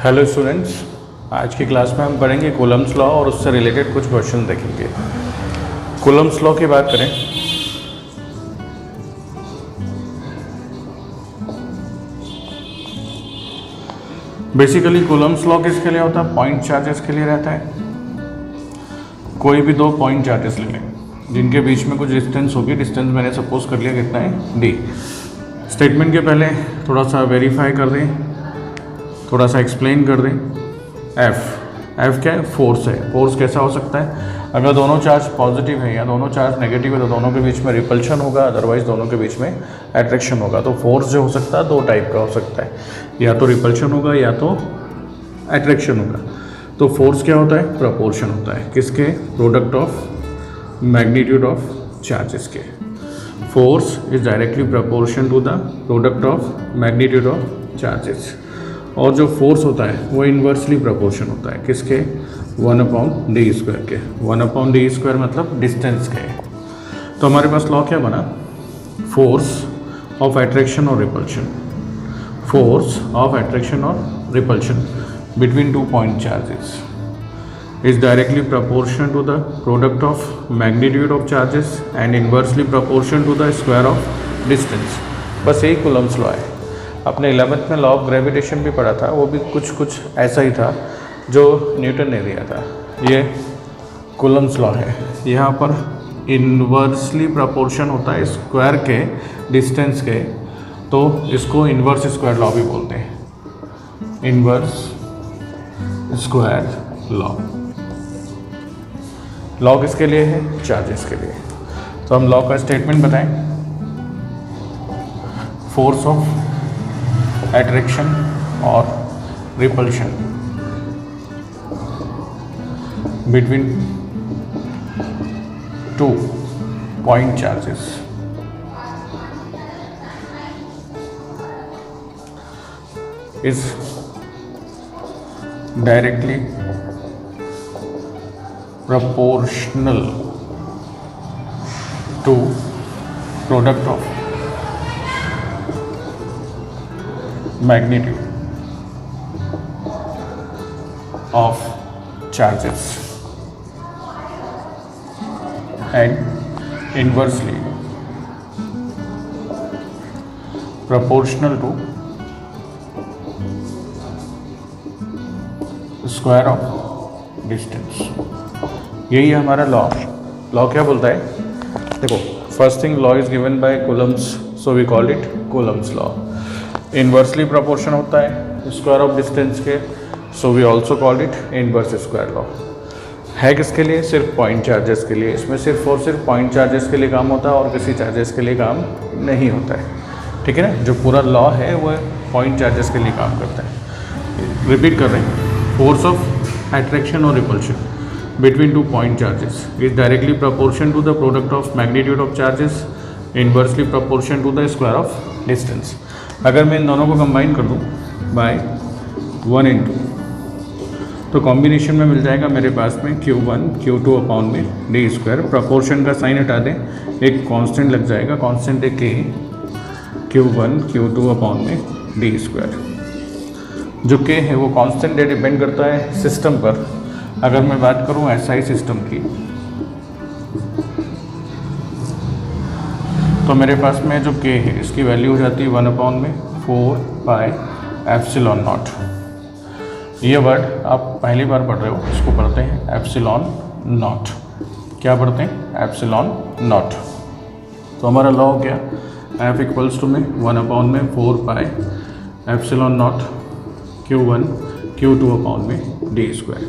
Hello students, आज की class में हम पढ़ेंगे कूलम्स लॉ और उससे रिलेटेड कुछ क्वेश्चन देखेंगे। कूलम्स लॉ की बात करें बेसिकली कूलम्स लॉ किसके लिए होता है? पॉइंट चार्जेस के लिए रहता है। कोई भी दो पॉइंट चार्जेस ले लें जिनके बीच में कुछ डिस्टेंस होगी। डिस्टेंस मैंने सपोज कर लिया कितना है, डी। स्टेटमेंट के पहले थोड़ा सा वेरीफाई कर दें, थोड़ा सा एक्सप्लेन कर दें। एफ क्या है? फोर्स है। फोर्स कैसा हो सकता है? अगर दोनों चार्ज पॉजिटिव है या दोनों चार्ज नेगेटिव है तो दोनों के बीच में रिपल्शन होगा, अदरवाइज दोनों के बीच में एट्रैक्शन होगा। तो फोर्स जो हो सकता है दो टाइप का हो सकता है, या तो रिपल्शन होगा या तो एट्रैक्शन होगा। तो फोर्स क्या होता है? प्रपोर्शन होता है किसके? Product of magnitude of charges के। Force is directly proportion to the product of magnitude of charges. और जो फोर्स होता है वो इन्वर्सली प्रपोर्शन होता है किसके? 1/d² के। 1/d² मतलब डिस्टेंस के। तो हमारे पास लॉ क्या बना? फोर्स ऑफ एट्रैक्शन और रिपल्शन। फोर्स ऑफ एट्रैक्शन और repulsion between two point charges is directly proportional to the product of magnitude of charges and inversely proportional to the square of distance। बस यही Coulomb's law है। अपने 11th में law of gravitation भी पढ़ा था, वो भी कुछ ऐसा ही था जो न्यूटन ने दिया था। ये कूलम्स लॉ है। यहाँ पर इन्वर्सली प्रपोर्शन होता है स्क्वायर के डिस्टेंस के, तो इसको इन्वर्स स्क्वायर लॉ भी बोलते हैं। Inverse square law. लॉ किसके लिए है? चार्जेस के लिए। तो हम लॉ का स्टेटमेंट बताएं। फोर्स ऑफ एट्रैक्शन और repulsion between two point charges is directly proportional to product of magnitude of charges and inversely proportional to square of distance। यही है हमारा लॉ। लॉ क्या बोलता है? देखो, first thing, law is given by Coulomb's, so we called it Coulomb's law. Inversely proportion होता है square of distance के, so we also called it inverse square law. है किसके लिए? सिर्फ पॉइंट चार्जेस के लिए। इसमें सिर्फ और सिर्फ पॉइंट चार्जेस के लिए काम होता है और किसी चार्जेस के लिए काम नहीं होता है। ठीक है ना? जो पूरा लॉ है वो पॉइंट चार्जेस के लिए काम करता है। रिपीट कर रहे हैं। फोर्स ऑफ एट्रैक्शन और repulsion between two point charges is directly proportional to the product of magnitude of charges, inversely proportional to the square of distance। अगर मैं इन दोनों को कंबाइन कर दूँ बाय 1 into, तो कॉम्बिनेशन में मिल जाएगा मेरे पास में Q1 Q2 अपॉन में d²। प्रपोर्शन का साइन हटा दें, एक कांस्टेंट लग जाएगा, कांस्टेंट है K, Q1 Q2 अपॉन में d²। जो K है वो कांस्टेंट है, डिपेंड करता है सिस्टम पर। अगर मैं बात करूं SI सिस्टम की, तो मेरे पास में जो K है इसकी वैल्यू हो जाती है 1/4 पाई एप्सिलॉन नॉट। ये वर्ड आप पहली बार पढ़ रहे हो, इसको पढ़ते हैं एप्सिलॉन नॉट। क्या पढ़ते हैं? Epsilon not. तो हमारा लॉ हो गया F इक्वल्स टू में 1/4 pi epsilon not Q1 Q2 upon में d²।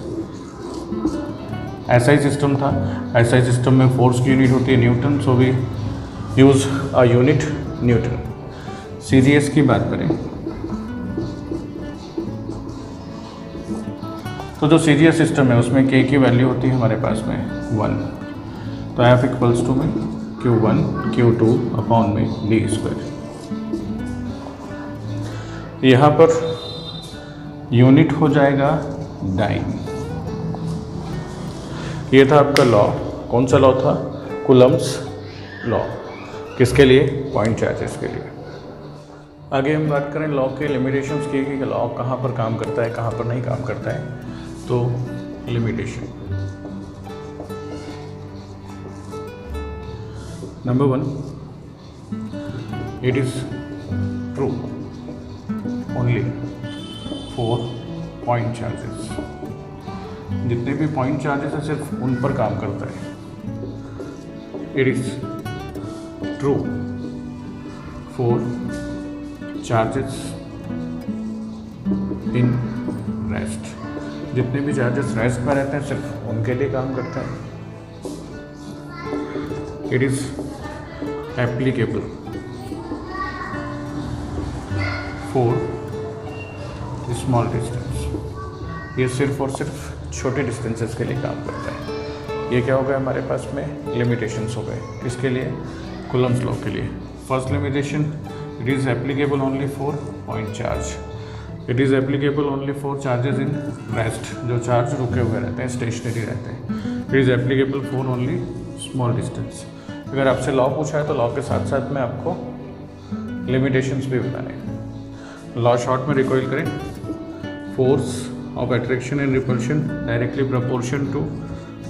SI सिस्टम था। SI सिस्टम में फोर्स की यूनिट होती है newton, so we use a unit newton. CGS की बात करें तो जो CGS सिस्टम है उसमें K की वैल्यू होती है हमारे पास में 1। तो F इक्वल्स टू में Q1 Q2 अपॉन में d²। यहाँ पर यूनिट हो जाएगा डाइन। ये था आपका लॉ। कौन सा लॉ था? Coulomb's law. किसके लिए? पॉइंट चार्जेस के लिए। आगे हम बात करें लॉ के लिमिटेशंस की कि लॉ कहाँ पर काम करता है, कहाँ पर नहीं काम करता है। तो limitation number 1, it is true only for point charges. जितने भी पॉइंट चार्जेस है सिर्फ उन पर काम करता है। It is true for charges in rest. जितने भी चार्जेस रेस्ट में रहते हैं सिर्फ उनके लिए काम करता है। It is applicable for small distance. ये सिर्फ और सिर्फ छोटे डिस्टेंसेस के लिए काम करता है। ये क्या हो गया हमारे पास में लिमिटेशंस हो गए। किसके लिए? कूलम्स लॉ के लिए। First limitation, it is applicable only for point charge. It is applicable only for charges in rest, जो चार्ज रुके हुए रहते हैं, स्टेशनरी रहते हैं। It is applicable for only small distance. अगर आपसे लॉ पूछा है तो लॉ के साथ साथ में आपको लिमिटेशंस भी बताने हैं। लॉ शॉर्ट में रिकॉइल करें, force of attraction and repulsion directly proportion to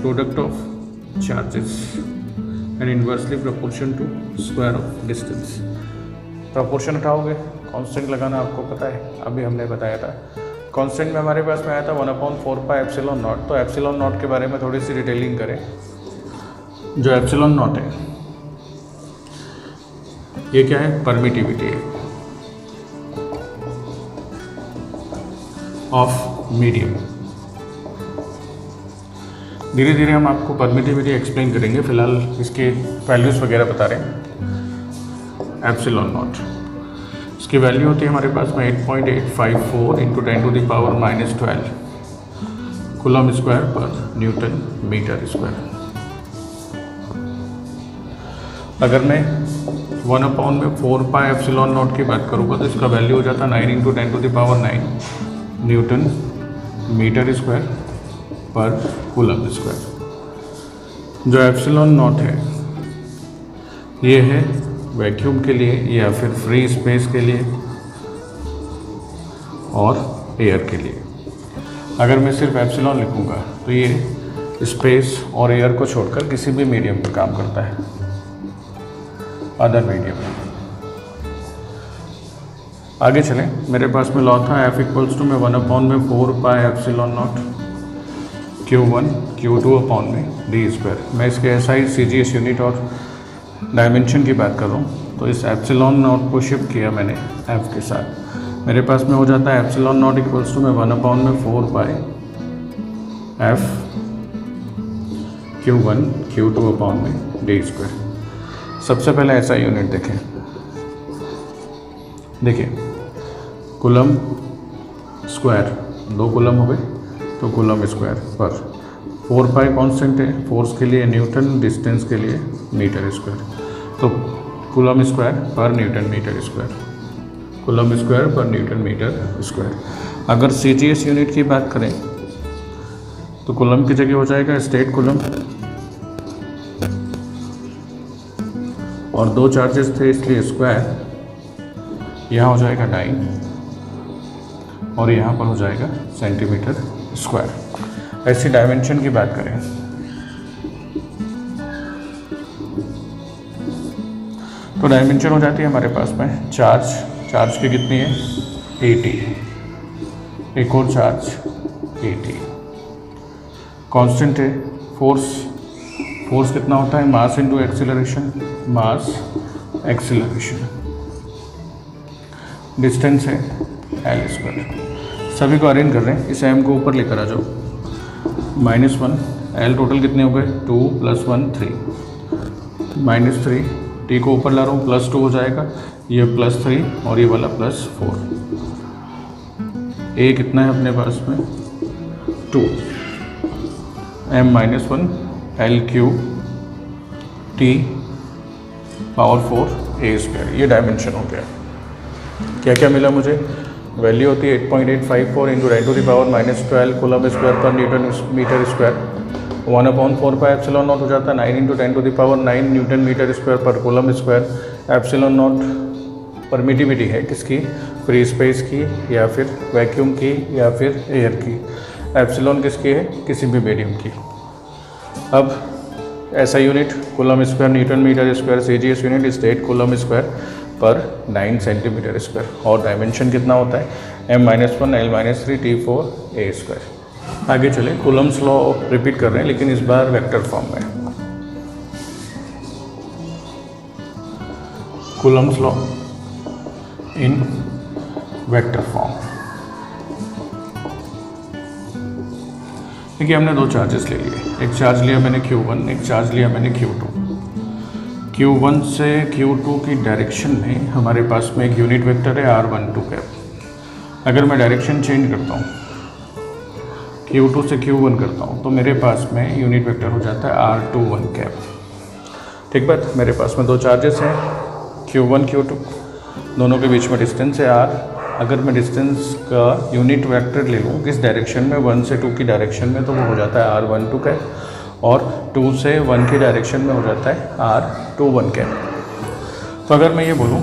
product of charges and inversely proportion to square of distance. Proportion उठाओगे, कांस्टेंट लगाना आपको पता है, अभी हमने बताया था। कांस्टेंट में हमारे पास में आया था 1/4 एप्सिलॉन नॉट। तो एप्सिलॉन नॉट के बारे में थोड़ी सी डिटेलिंग करें। जो एप्सिलॉन नॉट है ये क्या है? परमिटिविटी है ऑफ मीडियम। धीरे धीरे हम आपको परमिटिविटी एक्सप्लेन करेंगे, फिलहाल इसके वैल्यूज़ वगैरह बता रहे हैं। एप्सिलॉन नॉट इसकी वैल्यू होती है हमारे पास में 8.854 × 10⁻⁻12 coulomb square per newton metre square. अगर मैं 1/4 एप्सिलॉन नॉट की बात करूँगा तो इसका वैल्यू हो जाता 9 × 10⁹ Newton metre square per coulomb square. जो एप्सिलॉन नॉट है ये है वैक्यूम के लिए या फिर फ्री स्पेस के लिए और एयर के लिए। अगर मैं सिर्फ एप्सिलॉन लिखूँगा तो ये स्पेस और एयर को छोड़कर किसी भी मीडियम पर काम करता है, अदर मीडियम। आगे चलें, मेरे पास में लॉ था F = में 1/4 epsilon not Q1 Q2 d²। मैं इसके SI CGS यूनिट और डायमेंशन की बात कर रहा हूँ। तो इस एप्सिलॉन नॉट को शिफ्ट किया मैंने F के साथ। मेरे पास में हो जाता है एप्सिलॉन नॉट = में 1/4 F Q1 Q2 d²। सबसे पहले SI यूनिट देखें। देखिए कूलम स्क्वायर, 2 कूलम हो गए तो कूलम स्क्वायर पर 4π कांस्टेंट है, फोर्स के लिए न्यूटन, डिस्टेंस के लिए मीटर स्क्वायर। तो coulomb square per newton metre square, coulomb square per newton metre square. अगर CGS यूनिट की बात करें तो कूलम की जगह हो जाएगा स्टेट कूलम, और 2 चार्जेस थे इसलिए स्क्वायर, यहाँ हो जाएगा 9 और यहाँ पर हो जाएगा सेंटीमीटर स्क्वायर। ऐसी डायमेंशन की बात करें तो डायमेंशन हो जाती है हमारे पास में चार्ज की कितनी है? 80। एक और चार्ज 80। कांस्टेंट है फोर्स कितना होता है? मास इंटू एक्सीलरेशन, मास एक्सीलरेशन। डिस्टेंस है L²। सभी को अरेंज कर रहे हैं, इस m को ऊपर लेकर आ जाओ। -1 L टोटल कितने हो गए? 2 + 1 3 -3 t को ऊपर ला रहा हूँ, +2 हो जाएगा, ये +3 और ये वाला +4। a कितना है अपने पास में? 2 m-1 L³ T⁴ a²। ये डायमेंशन हो गया। क्या क्या मिला मुझे? वैल्यू होती है 8.854 × 10⁻⁻12 coulomb square per newton metre square. 1/4 epsilon naught हो जाता है 9 × 10⁻⁹ newton metre square per coulomb square. Epsilon naught permittivity है किसकी, फ्री स्पेस की या फिर वैक्यूम की या फिर एयर की। एप्सिलॉन किसकी है, किसी भी मीडियम की। अब ऐसा unit coulomb square newton metre square, CGS unit is 8 coulomb square per 9 centimetre square, और डायमेंशन कितना होता है, m-1 l-3 t4 a square. आगे चले, कूलम्स लॉ रिपीट कर रहे हैं लेकिन इस बार वेक्टर फॉर्म में। Coulomb's law in vector form. देखिए हमने दो चार्जेस ले लिए, एक चार्ज लिया मैंने Q1, एक चार्ज लिया मैंने Q2। Q1 से Q2 की डायरेक्शन में हमारे पास में एक यूनिट वेक्टर है r12 कैप। अगर मैं डायरेक्शन चेंज करता हूँ, Q2 से Q1 करता हूँ, तो मेरे पास में यूनिट वेक्टर हो जाता है r21 कैप। ठीक बात, मेरे पास में दो चार्जेस हैं Q1 Q2, दोनों के बीच में डिस्टेंस है r। अगर मैं डिस्टेंस का यूनिट वेक्टर ले लूँ किस डायरेक्शन में, 1 से 2 की डायरेक्शन में, तो वो हो जाता है r12 कैप, और 2 से 1 की डायरेक्शन में हो जाता है r21 कैप। तो अगर मैं ये बोलूँ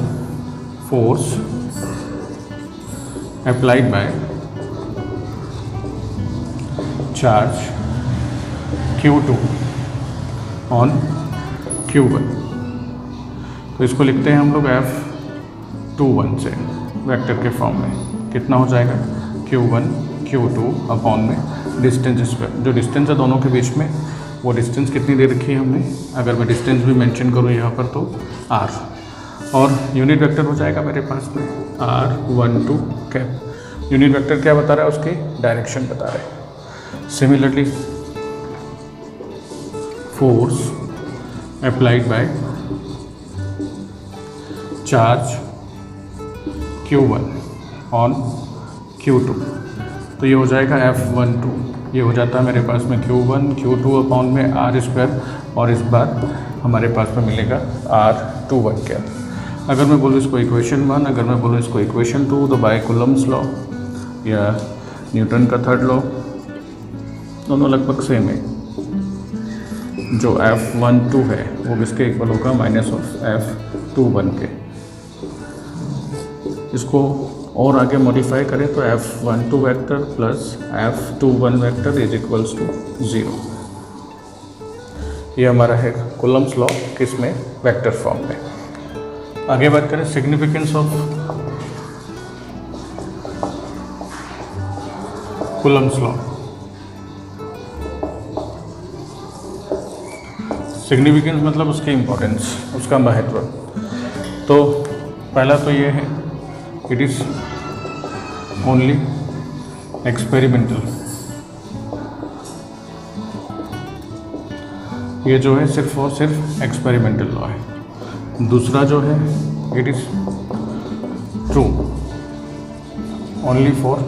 force applied by charge Q2 on Q1, तो इसको लिखते हैं हम लोग F21 से वेक्टर के फॉर्म में। कितना हो जाएगा, Q1 Q2 अपॉन में डिस्टेंस स्क्वायर। जो डिस्टेंस है दोनों के बीच में, वो डिस्टेंस कितनी दे रखी है हमने, अगर मैं डिस्टेंस भी मेंशन करूँ यहाँ पर तो r, और यूनिट वेक्टर हो जाएगा मेरे पास में r12 कैप। यूनिट वेक्टर क्या बता रहा है, उसकी डायरेक्शन बता रहा है। Similarly force applied by charge Q1 on Q2, तो ये हो जाएगा F12, ये हो जाता है मेरे पास में Q1 Q2 अपॉन में r स्क्वायर, और इस बार हमारे पास में मिलेगा r21 कैप। अगर मैं बोलूँ इसको इक्वेशन 1, अगर मैं बोलूँ इसको इक्वेशन 2, तो बाय कूलम्स लॉ या न्यूटन का थर्ड लॉ, दोनों लगभग सेम है। जो F12 है वो किसके इक्वल होगा, माइनस ऑफ F21 के। इसको और आगे मॉडिफाई करें तो F12 vector plus F21 vector is equals to 0। ये हमारा है कूलम्स लॉ किस में, वेक्टर फॉर्म में। आगे बात करें significance of Coulomb's law. Significance मतलब उसकी इम्पोर्टेंस, उसका महत्व। तो पहला तो ये है, इट इज़ ओनली एक्सपेरिमेंटल। ये जो है सिर्फ और सिर्फ एक्सपेरिमेंटल लॉ है। दूसरा जो है, it is true only for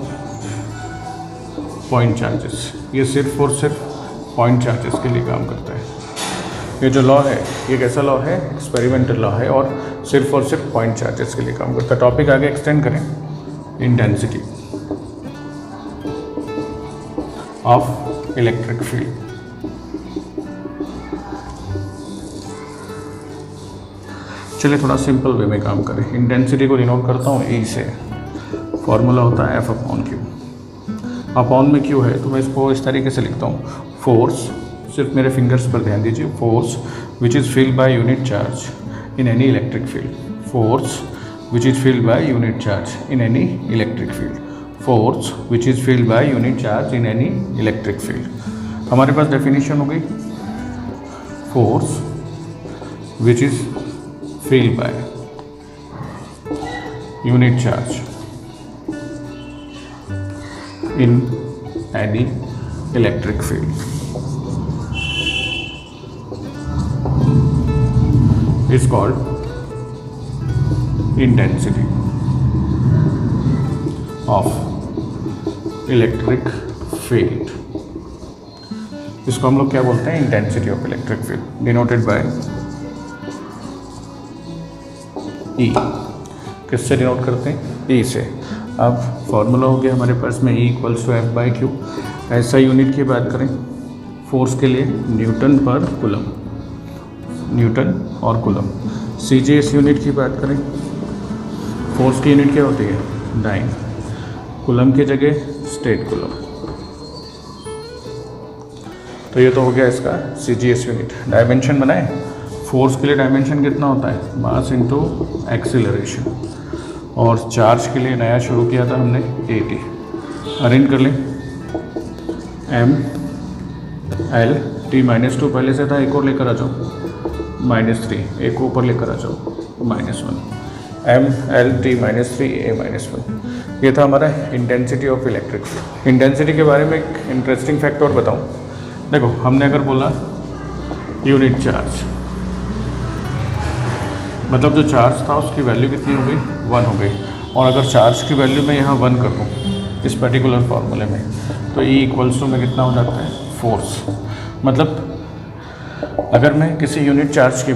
point charges. ये सिर्फ और सिर्फ पॉइंट चार्जेस के लिए काम करता है। ये जो लॉ है, ये कैसा लॉ है, एक्सपेरिमेंटल लॉ है, और सिर्फ और सिर्फ पॉइंट चार्जेस के लिए काम करता है। टॉपिक आगे एक्सटेंड करें, इंटेंसिटी ऑफ इलेक्ट्रिक फील्ड। चलिए थोड़ा सिंपल वे में काम करें। इंटेंसिटी को डिनोट करता हूँ E से, फॉर्मूला होता है F अपॉन Q। अपॉन में Q है तो मैं इसको इस तरीके से लिखता हूँ, फोर्स, सिर्फ मेरे फिंगर्स पर ध्यान दीजिए, force which is field by unit charge in any electric field, force which is filled by unit charge in any electric field, force which is filled by unit charge in any electric field। हमारे पास definition हो गई, force which is filled by unit charge in any electric field is called intensity of electric field। इसको हम लोग क्या बोलते हैं, intensity of electric field, denoted by E। किससे डिनोट करते हैं, E से। अब फॉर्मूला हो गया हमारे पास में E इक्वल्स टू F/Q। ऐसा यूनिट की बात करें फोर्स के लिए, न्यूटन पर कूलम, न्यूटन और कूलम। CGS यूनिट की बात करें फोर्स की यूनिट क्या होती है? डाइन। कूलम की जगह स्टेट कूलम। तो ये तो हो गया इसका CGS यूनिट। डायमेंशन बनाए। फोर्स के लिए डायमेंशन कितना होता है? Mass into acceleration. और चार्ज के लिए नया शुरू किया था हमने AT। अरेंज कर लें। ML/T-2 पहले से था, एक और लेकर आ जाओ -3, एक ऊपर लेकर आ जाओ -1। ML/T-3 A-1। ये था हमारा intensity of electric field. Intensity के बारे में एक इंटरेस्टिंग फैक्ट और बताऊँ। देखो, हमने अगर बोला यूनिट चार्ज, मतलब जो चार्ज था उसकी वैल्यू कितनी हो गई? 1 हो गई। और अगर चार्ज की वैल्यू मैं यहाँ 1 कर दूँ इस पर्टिकुलर फार्मूले में, तो E में कितना हो जाता है? फोर्स। मतलब अगर मैं किसी यूनिट चार्ज की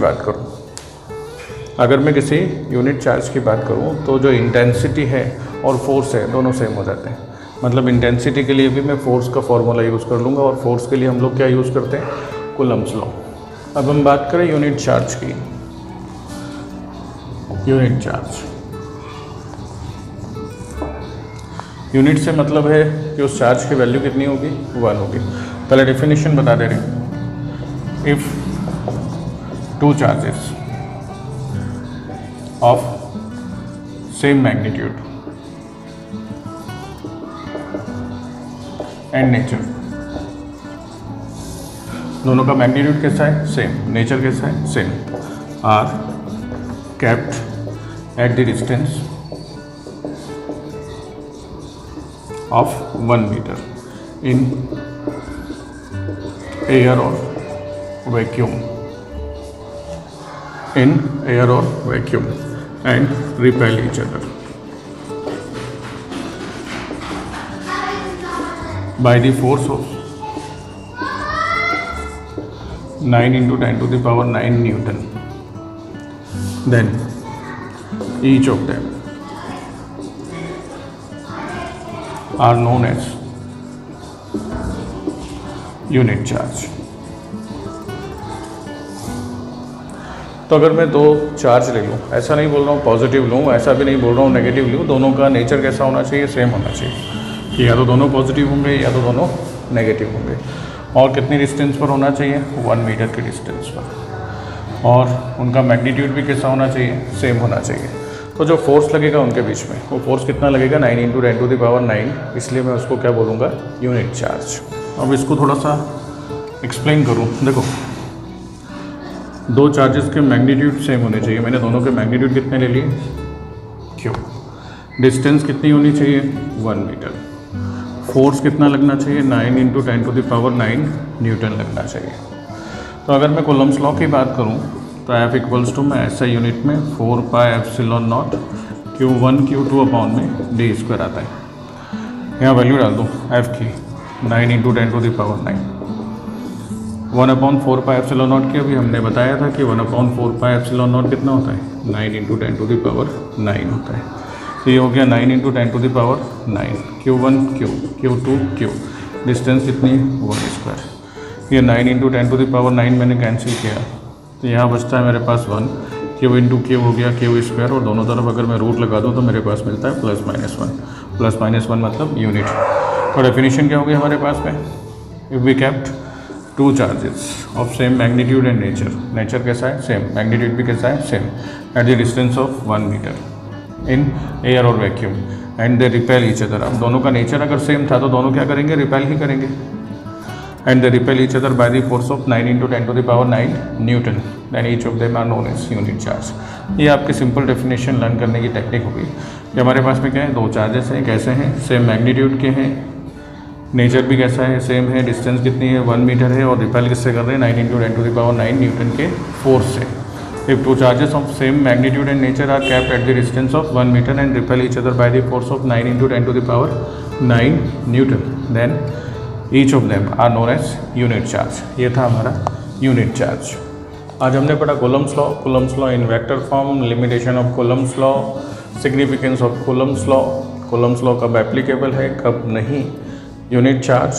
बात करूँ, तो जो इंटेंसिटी है और फोर्स है दोनों सेम हो जाते हैं। मतलब इंटेंसिटी के लिए भी मैं फोर्स का फॉर्मूला यूज़ कर लूँगा, और फोर्स के लिए हम लोग क्या यूज़ करते हैं? Coulomb's law. अब हम बात करें यूनिट चार्ज की। यूनिट चार्ज, यूनिट से मतलब है कि उस चार्ज की वैल्यू कितनी होगी? 1 होगी। पहले डेफिनेशन बता दे रहे हैं। If two charges of same magnitude and nature, दोनों का मैग्नीट्यूड कैसा है? सेम। नेचर कैसा है? Same. Are kept at the distance of 1 metre in air और vacuum, and repel each other by the force of 9 × 10⁹ Newton. Then each of them are known as unit charge. तो अगर मैं दो charge ले लूँ, ऐसा नहीं बोल रहा हूँ पॉजिटिव लूँ, ऐसा भी नहीं बोल रहा हूँ नेगेटिव लूँ, दोनों का नेचर कैसा होना चाहिए? सेम होना चाहिए। या तो दोनों पॉजिटिव होंगे या तो दोनों नेगेटिव होंगे। और कितनी डिस्टेंस पर होना चाहिए? 1 मीटर की डिस्टेंस पर। और उनका मैग्नीट्यूड भी कैसा होना चाहिए? सेम होना चाहिए। तो जो फोर्स लगेगा उनके बीच में, वो फोर्स कितना लगेगा? 9 × 10⁹, इसलिए मैं उसको क्या बोलूँगा? Unit charge. अब इसको थोड़ा सा एक्सप्लेन करूँ। देखो, दो चार्जेस के मैग्नीट्यूड सेम होने चाहिए। मैंने दोनों के मैग्नीट्यूड कितने ले लिए? क्यों? डिस्टेंस कितनी होनी चाहिए? 1 मीटर। फोर्स कितना लगना चाहिए? 9 × 10⁹ न्यूटन लगना चाहिए। तो अगर मैं कूलम्ब्स लॉ की बात करूं, तो F मैं ऐसा यूनिट में 4πε0 Q1 Q2 अपॉन में d² आता है। यहाँ वैल्यू डाल दूँ F की 9 × 10⁹। 1/4πε0 की अभी हमने बताया था कि 1/4πε0 कितना होता है? 9 × 10⁹ होता है। तो ये हो गया 9 × 10⁹ Q1 Q, Q2 Q, distance कितनी? 1²। ये 9 × 10⁹ मैंने कैंसिल किया, तो यहाँ बचता है मेरे पास 1। Q × Q हो गया Q², और दोनों तरफ अगर मैं रूट लगा दूँ तो मेरे पास मिलता है +-1। +-1 मतलब यूनिट। तो डेफिनेशन क्या हो गया हमारे पास में? If we kept two charges of same magnitude and nature कैसा है? सेम। मैग्नीट्यूड भी कैसा है? Same. At the distance of 1 metre in air और vacuum, and they repel each other. अब दोनों का नेचर अगर सेम था तो दोनों क्या करेंगे? रिपेल ही करेंगे। And they repel each other by the force of 9 × 10⁹ newton. Then each of them are known as unit charge. ये आपकी सिंपल डेफिनेशन लर्न करने की टेक्निक होगी कि हमारे पास में क्या है? दो चार्जेस हैं, कैसे हैं? सेम मैग्नीट्यूड के हैं, नेचर भी कैसा है? सेम है, डिस्टेंस कितनी है? 1 मीटर है, और रिपेल किससे कर रहे हैं? 9 × 10⁹ न्यूटन के फोर्स से। If two charges of same magnitude and nature are kept at the distance of 1 meter and repel each other by the force of 9 × 10⁹ Newton, then each of them are known as unit charge. ये था हमारा unit charge. आज हमने पढ़ा Coulomb's law in vector form, limitation of Coulomb's law, significance of Coulomb's law कब applicable है, कब नहीं, यूनिट चार्ज,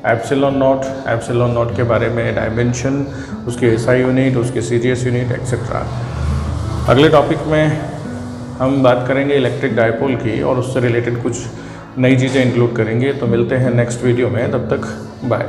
एप्सिलॉन नॉट के बारे में, डायमेंशन, उसके SI यूनिट, उसके CGS यूनिट एक्सेट्रा। अगले टॉपिक में हम बात करेंगे इलेक्ट्रिक डायपोल की और उससे रिलेटेड कुछ नई चीज़ें इंक्लूड करेंगे। तो मिलते हैं नेक्स्ट वीडियो में, तब तक बाय।